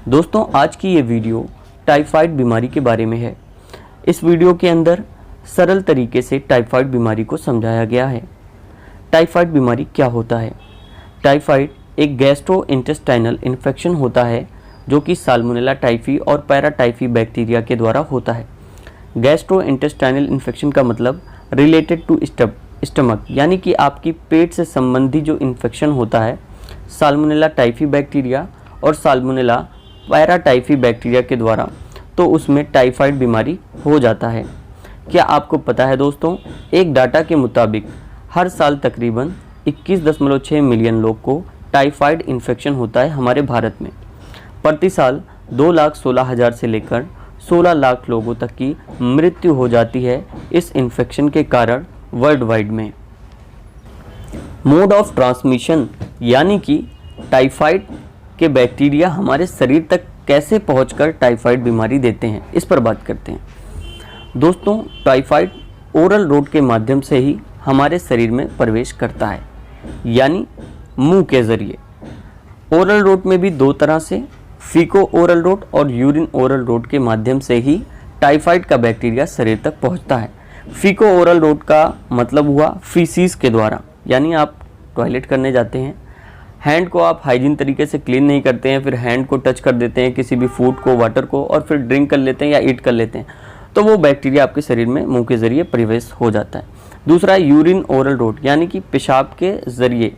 दोस्तों आज की ये वीडियो टाइफाइड बीमारी के बारे में है। इस वीडियो के अंदर सरल तरीके से टाइफाइड बीमारी को समझाया गया है। टाइफाइड बीमारी क्या होता है? टाइफाइड एक गैस्ट्रोइंटेस्टाइनल इन्फेक्शन होता है जो कि साल्मोनेला टाइफी और पैराटाइफी बैक्टीरिया के द्वारा होता है। गैस्ट्रोइंटेस्टाइनल इन्फेक्शन का मतलब रिलेटेड टू स्टमक, यानी कि आपकी पेट से संबंधी जो इन्फेक्शन होता है साल्मोनेला टाइफी बैक्टीरिया और साल्मोनेला पैराटाइफी बैक्टीरिया के द्वारा, तो उसमें टाइफाइड बीमारी हो जाता है। क्या आपको पता है दोस्तों, एक डाटा के मुताबिक हर साल तकरीबन 21.6 मिलियन लोग को टाइफाइड इन्फेक्शन होता है हमारे भारत में। प्रति साल 2,16,000 से लेकर 16 लाख लोगों तक की मृत्यु हो जाती है इस इन्फेक्शन के कारण वर्ल्ड वाइड में। मोड ऑफ ट्रांसमिशन, यानी कि टाइफाइड के बैक्टीरिया हमारे शरीर तक कैसे पहुंचकर टाइफाइड बीमारी देते हैं, इस पर बात करते हैं। दोस्तों, टाइफाइड ओरल रूट के माध्यम से ही हमारे शरीर में प्रवेश करता है, यानी मुंह के जरिए। ओरल रूट में भी दो तरह से, फीको ओरल रूट और यूरिन ओरल रूट के माध्यम से ही टाइफाइड का बैक्टीरिया शरीर तक पहुंचता है। फीको ओरल रूट का मतलब हुआ फीसिस के द्वारा, यानी आप टॉयलेट करने जाते हैं, हैंड को आप हाइजीन तरीके से क्लीन नहीं करते हैं, फिर हैंड को टच कर देते हैं किसी भी फूड को, वाटर को, और फिर ड्रिंक कर लेते हैं या ईट कर लेते हैं, तो वो बैक्टीरिया आपके शरीर में मुंह के ज़रिए प्रवेश हो जाता है। दूसरा यूरिन ओरल रूट, यानी कि पेशाब के ज़रिए।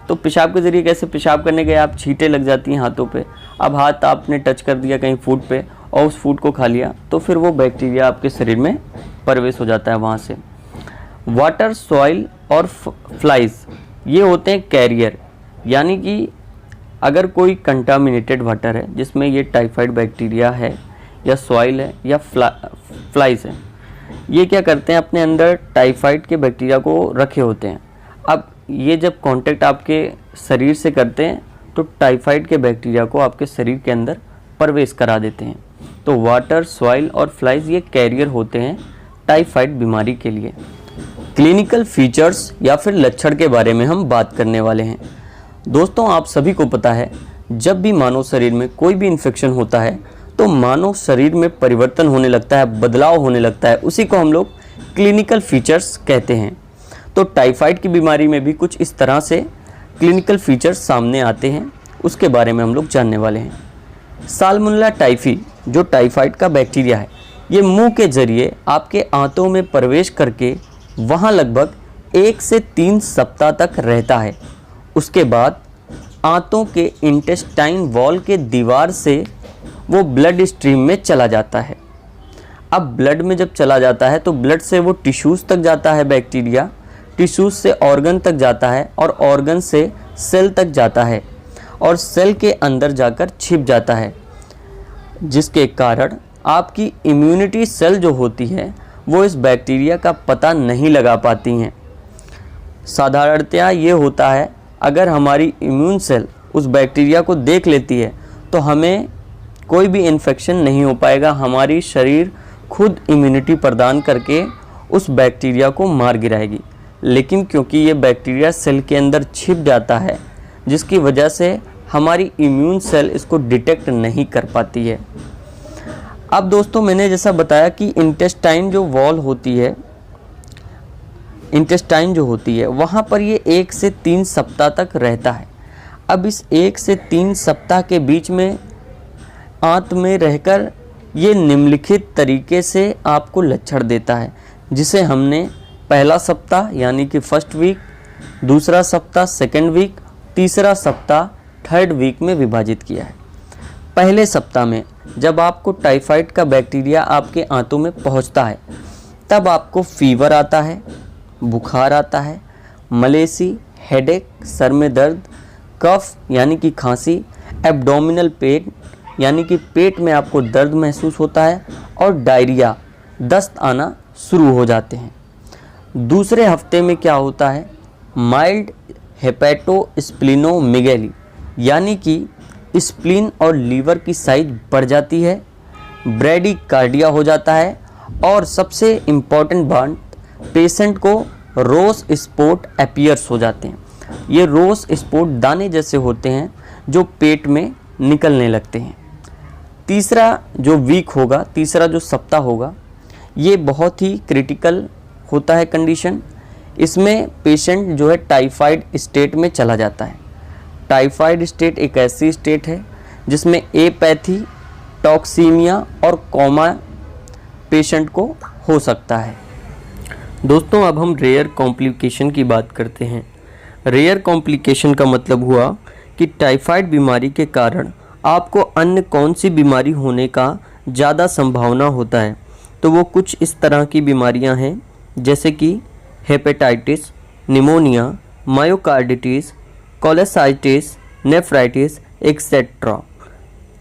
तो पेशाब के ज़रिए कैसे? पेशाब करने गए आप, छींटे लग जाती हैं हाथों पे, अब हाथ आपने टच कर दिया कहीं फूड पे और उस फूड को खा लिया, तो फिर वो बैक्टीरिया आपके शरीर में प्रवेश हो जाता है वहाँ से। वाटर, सॉइल और फ्लाइज, ये होते हैं कैरियर, यानी कि अगर कोई कंटामिनेटेड वाटर है जिसमें ये टाइफाइड बैक्टीरिया है या सॉइल है या फ्लाइज है, ये क्या करते हैं, अपने अंदर टाइफाइड के बैक्टीरिया को रखे होते हैं। अब ये जब कांटेक्ट आपके शरीर से करते हैं तो टाइफाइड के बैक्टीरिया को आपके शरीर के अंदर प्रवेश करा देते हैं। तो वाटर, सॉइल और फ्लाइज ये कैरियर होते हैं टाइफाइड बीमारी के लिए। क्लिनिकल फीचर्स या फिर लक्षण के बारे में हम बात करने वाले हैं। दोस्तों, आप सभी को पता है, जब भी मानव शरीर में कोई भी इन्फेक्शन होता है तो मानव शरीर में परिवर्तन होने लगता है, बदलाव होने लगता है, उसी को हम लोग क्लिनिकल फीचर्स कहते हैं। तो टाइफाइड की बीमारी में भी कुछ इस तरह से क्लिनिकल फीचर्स सामने आते हैं, उसके बारे में हम लोग जानने वाले हैं। साल्मोनेला टाइफी जो टाइफाइड का बैक्टीरिया है, ये मुंह के जरिए आपके आंतों में प्रवेश करके वहाँ लगभग 1 से 3 सप्ताह तक रहता है। उसके बाद आंतों के इंटेस्टाइन वॉल के दीवार से वो ब्लड स्ट्रीम में चला जाता है। अब ब्लड में जब चला जाता है तो ब्लड से वो टिश्यूज़ तक जाता है बैक्टीरिया, टिश्यूज़ से ऑर्गन तक जाता है और ऑर्गन से सेल तक जाता है और सेल के अंदर जाकर छिप जाता है, जिसके कारण आपकी इम्यूनिटी सेल जो होती है वो इस बैक्टीरिया का पता नहीं लगा पाती हैं। साधारणतया ये होता है, अगर हमारी इम्यून सेल उस बैक्टीरिया को देख लेती है तो हमें कोई भी इन्फेक्शन नहीं हो पाएगा, हमारी शरीर खुद इम्यूनिटी प्रदान करके उस बैक्टीरिया को मार गिराएगी। लेकिन क्योंकि ये बैक्टीरिया सेल के अंदर छिप जाता है, जिसकी वजह से हमारी इम्यून सेल इसको डिटेक्ट नहीं कर पाती है। अब दोस्तों, मैंने जैसा बताया कि इंटेस्टाइन जो वॉल होती है, इंटेस्टाइन जो होती है, वहाँ पर ये 1 से 3 सप्ताह तक रहता है। अब इस 1 से 3 सप्ताह के बीच में आंत में रहकर ये निम्नलिखित तरीके से आपको लक्षण देता है, जिसे हमने पहला सप्ताह यानी कि फर्स्ट वीक, दूसरा सप्ताह सेकंड वीक, तीसरा सप्ताह थर्ड वीक में विभाजित किया है। पहले सप्ताह में जब आपको टाइफाइड का बैक्टीरिया आपके आंतों में पहुंचता है, तब आपको फीवर आता है, बुखार आता है, मलेसी, हेडेक, सर में दर्द, कफ यानी कि खांसी, एब्डोमिनल पेन यानी कि पेट में आपको दर्द महसूस होता है और डायरिया, दस्त आना शुरू हो जाते हैं। दूसरे हफ्ते में क्या होता है, माइल्ड हेपेटोस्प्लिनोमेगेली, यानी कि स्प्लीन और लीवर की साइज बढ़ जाती है, ब्रैडीकार्डिया हो जाता है, और सबसे इम्पॉर्टेंट बात, पेशेंट को रोस स्पॉट अपीयर्स हो जाते हैं। ये रोस स्पॉट दाने जैसे होते हैं जो पेट में निकलने लगते हैं। तीसरा जो वीक होगा, तीसरा जो सप्ताह होगा, ये बहुत ही क्रिटिकल होता है कंडीशन। इसमें पेशेंट जो है टाइफाइड स्टेट में चला जाता है। टाइफाइड स्टेट एक ऐसी स्टेट है जिसमें एपैथी, टॉक्सीमिया और कोमा पेशेंट को हो सकता है। दोस्तों, अब हम रेयर कॉम्प्लिकेशन की बात करते हैं। रेयर कॉम्प्लिकेशन का मतलब हुआ कि टाइफाइड बीमारी के कारण आपको अन्य कौन सी बीमारी होने का ज़्यादा संभावना होता है। तो वो कुछ इस तरह की बीमारियां हैं जैसे कि hepatitis, pneumonia, myocarditis, cholecystitis, nephritis etcetera.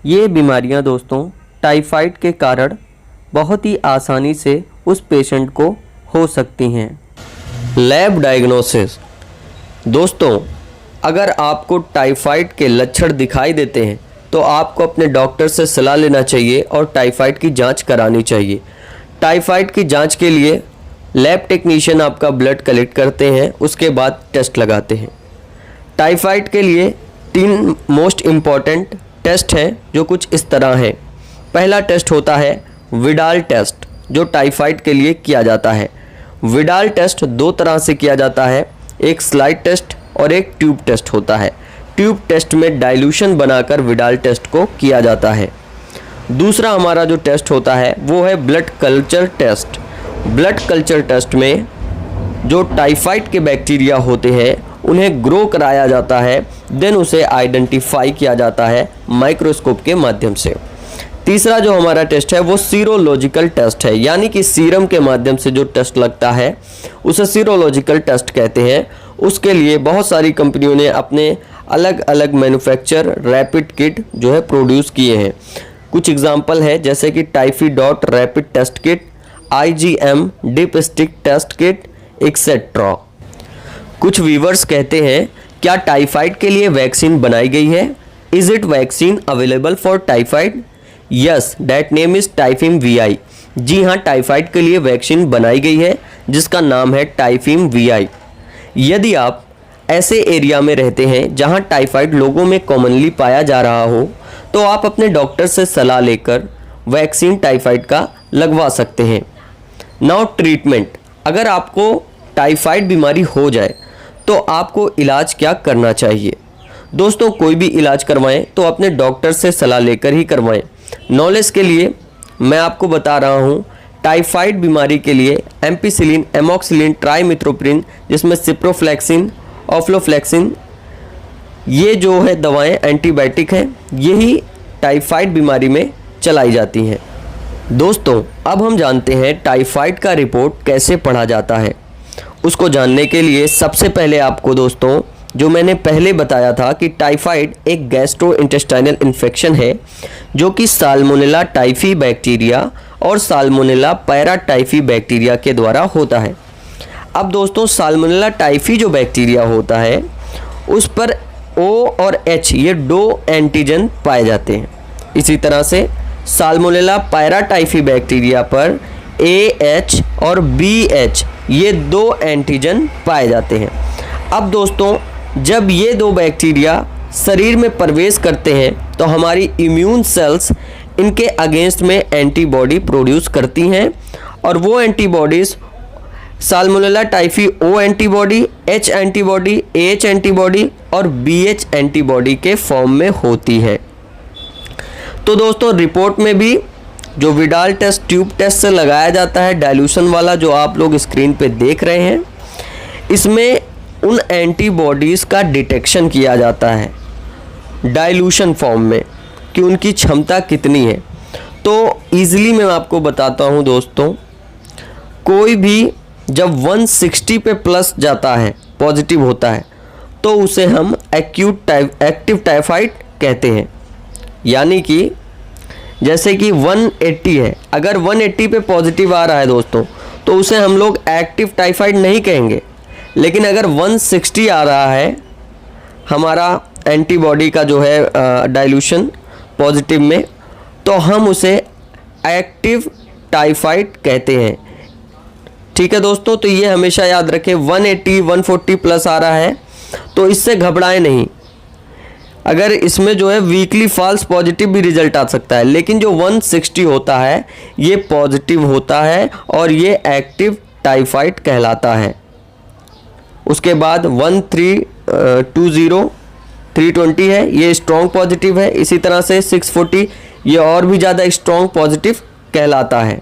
ये बीमारियां दोस्तों टाइफाइड के कारण बहुत ही आसानी से उस पेशेंट को हो सकती हैं। Lab diagnosis. दोस्तों, अगर आपको टाइफाइड के लक्षण दिखाई देते हैं तो आपको अपने डॉक्टर से सलाह लेना चाहिए और टाइफाइड की जांच करानी चाहिए। टाइफाइड की जांच के लिए लैब टेक्नीशियन आपका ब्लड कलेक्ट करते हैं, उसके बाद टेस्ट लगाते हैं। टाइफाइड के लिए 3 मोस्ट इम्पॉर्टेंट टेस्ट हैं जो कुछ इस तरह है। पहला टेस्ट होता है विडाल टेस्ट, जो टाइफाइड के लिए किया जाता है। विडाल टेस्ट 2 तरह से किया जाता है, एक स्लाइड टेस्ट और एक ट्यूब टेस्ट होता है। ट्यूब टेस्ट में डाइल्यूशन बनाकर विडाल टेस्ट को किया जाता है। दूसरा हमारा जो टेस्ट होता है वो है blood culture test. Blood culture test में जो टाइफाइड के बैक्टीरिया होते हैं उन्हें ग्रो कराया जाता है, देन उसे आइडेंटिफाई किया जाता है माइक्रोस्कोप के माध्यम से। तीसरा जो हमारा टेस्ट है वो सीरोलॉजिकल टेस्ट है, यानी कि सीरम के माध्यम से जो टेस्ट लगता है उसे सीरोलॉजिकल टेस्ट कहते हैं। उसके लिए बहुत सारी कंपनियों ने अपने अलग अलग मैन्युफैक्चर रैपिड किट जो है प्रोड्यूस किए हैं। कुछ एग्जांपल है जैसे कि Typhidot rapid test kit, IgM dipstick test kit etcetera. कुछ व्यूअर्स कहते हैं, क्या टाइफाइड के लिए वैक्सीन बनाई गई है? Is it vaccine available for typhoid? Yes, that name is Typhim VI। जी हाँ, टाइफाइड के लिए वैक्सीन बनाई गई है जिसका नाम है टाइफिम VI। यदि आप ऐसे एरिया में रहते हैं जहां टाइफाइड लोगों में कॉमनली पाया जा रहा हो तो आप अपने डॉक्टर से सलाह लेकर वैक्सीन टाइफाइड का लगवा सकते हैं। Now treatment. अगर आपको टाइफाइड बीमारी हो जाए तो आपको इलाज क्या करना चाहिए? दोस्तों, कोई भी इलाज करवाएं तो अपने डॉक्टर से सलाह लेकर ही करवाएं। नॉलेज के लिए मैं आपको बता रहा हूं, टाइफाइड बीमारी के लिए एम्पिसिलिन, एमॉक्सिलिन, ट्राइमिथ्रोप्रिन, जिसमें सिप्रोफ्लेक्सिन, ऑफ्लोफ्लेक्सिन, ये जो है दवाएं एंटीबायोटिक हैं, यही टाइफाइड बीमारी में चलाई जाती हैं। दोस्तों, अब हम जानते हैं टाइफाइड का रिपोर्ट कैसे पढ़ा जाता है। उसको जानने के लिए सबसे पहले आपको दोस्तों, जो मैंने पहले बताया था कि टाइफाइड एक गैस्ट्रोइंटेस्टाइनल इन्फेक्शन है जो कि साल्मोनेला टाइफी बैक्टीरिया और साल्मोनेला पैराटाइफी बैक्टीरिया के द्वारा होता है। अब दोस्तों, साल्मोनेला टाइफी जो बैक्टीरिया होता है उस पर O और H ये 2 एंटीजन पाए जाते हैं। इसी तरह से साल्मोनेला पैराटाइफी बैक्टीरिया पर AH और BH ये 2 एंटीजन पाए जाते हैं। अब दोस्तों, जब ये 2 बैक्टीरिया शरीर में प्रवेश करते हैं तो हमारी इम्यून सेल्स इनके अगेंस्ट में एंटीबॉडी प्रोड्यूस करती हैं और वो antibodies salmonella typhi O antibody, H antibody, AH antibody और BH एंटीबॉडी के फॉर्म में होती है। तो दोस्तों, रिपोर्ट में भी जो विडाल टेस्ट ट्यूब टेस्ट से लगाया जाता है, डाइल्यूशन वाला जो आप लोग स्क्रीन पे देख रहे हैं, इसमें उन एंटीबॉडीज़ का डिटेक्शन किया जाता है डाइल्यूशन फॉर्म में कि उनकी क्षमता कितनी है। तो ईज़िली मैं आपको बताता हूं दोस्तों, कोई भी जब 160 पे प्लस जाता है, पॉजिटिव होता है, तो उसे हम एक्टिव टाइफाइड कहते हैं। यानी कि जैसे कि 180 है, अगर 180 पे पॉजिटिव आ रहा है दोस्तों तो उसे हम लोग एक्टिव टाइफाइड नहीं कहेंगे। लेकिन अगर 160 आ रहा है हमारा एंटीबॉडी का जो है डाइल्यूशन पॉजिटिव में, तो हम उसे एक्टिव टाइफाइड कहते हैं। ठीक है दोस्तों, तो ये हमेशा याद रखें, 180 140 प्लस आ रहा है तो इससे घबराएं नहीं। अगर इसमें जो है वीकली फॉल्स पॉजिटिव भी रिजल्ट आ सकता है, लेकिन जो 160 होता है ये पॉजिटिव होता है और ये एक्टिव टाइफाइड कहलाता है। उसके बाद 1320 320 है, ये स्ट्रॉन्ग पॉजिटिव है। इसी तरह से 640 ये और भी ज़्यादा स्ट्रॉन्ग पॉजिटिव कहलाता है।